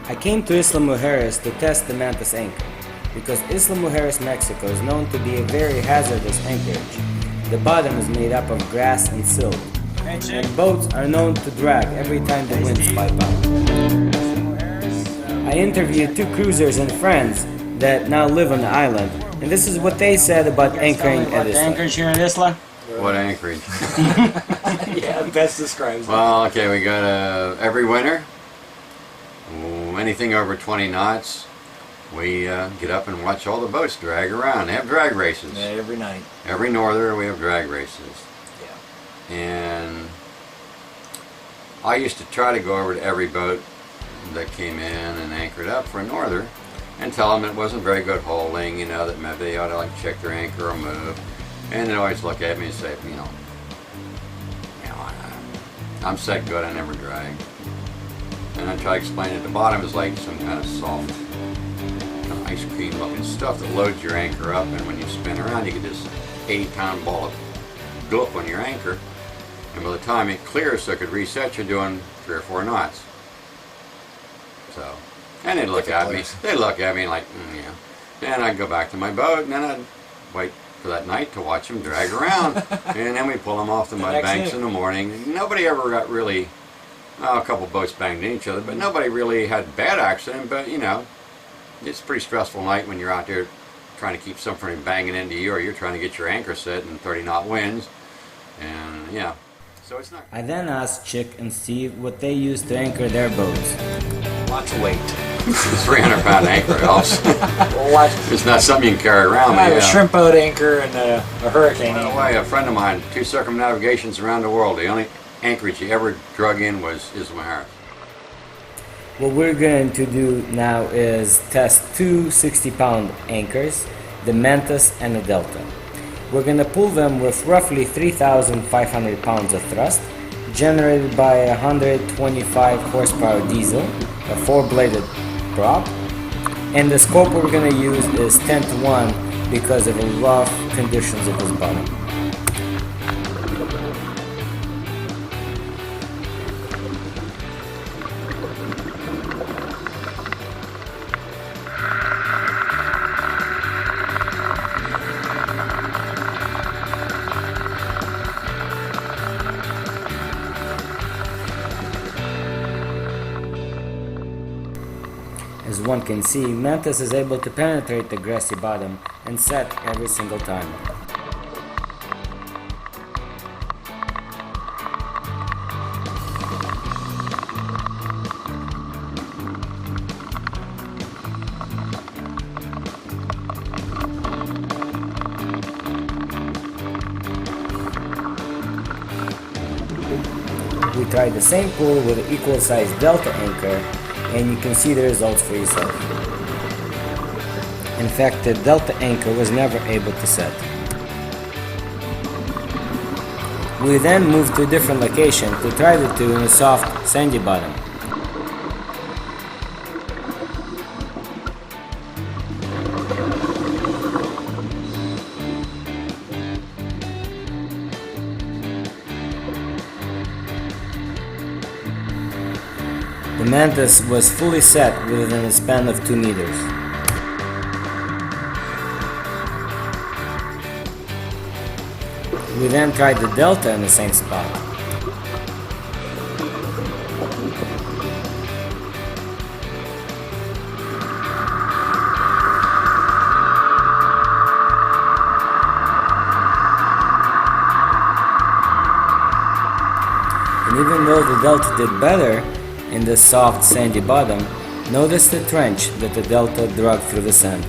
I came to Isla Mujeres to test the Mantus Anchor, because Isla Mujeres, Mexico is known to be a very hazardous anchorage. The bottom is made up of grass and silt, and boats are known to drag every time the winds pipe out. I interviewed two cruisers and friends that now live on the island, and this is what they said about anchoring at Isla. Anchorage here in Isla? What anchorage? Yeah, best describes it. Well, okay, we got every winter, anything over 20 knots, we get up and watch all the boats drag around. They have drag races. Yeah, every night. Every norther we have drag races. Yeah. And I used to try to go over to every boat that came in and anchored up for a norther and tell them it wasn't very good holding, you know, that maybe they ought to like check their anchor or move. And they'd always look at me and say, I'm set good, I never drag. And I try to explain it. The bottom is like some kind of soft, ice cream looking stuff that loads your anchor up, and when you spin around you get this 80-pound ball of gloop on your anchor, and by the time it clears so it could reset, you're doing 3 or 4 knots. So, and they'd look at me like, yeah. And I'd go back to my boat, and then I'd wait for that night to watch them drag around, and then we pull them off the mud banks in the morning. Nobody ever got really, a couple boats banged into each other, but nobody really had a bad accident. But you know, it's a pretty stressful night when you're out there trying to keep something from banging into you, or you're trying to get your anchor set in 30-knot winds, and yeah. So it's not. I then asked Chick and Steve what they use to anchor their boats. Lots of weight. 300-pound anchor helps. It's not something you can carry around. I have a shrimp boat anchor and a hurricane By the anchor. way, a friend of mine, 2 circumnavigations around the world, the only anchorage he ever drug in was Isla Mujeres. What we're going to do now is test two 60-pound anchors, the Mantus and the Delta. We're going to pull them with roughly 3,500 pounds of thrust, generated by a 125 horsepower diesel, a 4-bladed prop, and the scope we're going to use is 10-to-1 because of the rough conditions of this bottom. As one can see, Mantus is able to penetrate the grassy bottom and set every single time. We tried the same pull with an equal sized Delta anchor, and you can see the results for yourself. In fact, the Delta anchor was never able to set. We then moved to a different location to try the two in a soft, sandy bottom. The Mantus was fully set within a span of 2 meters. We then tried the Delta in the same spot. And even though the Delta did better in the soft sandy bottom, notice the trench that the Delta dug through the sand.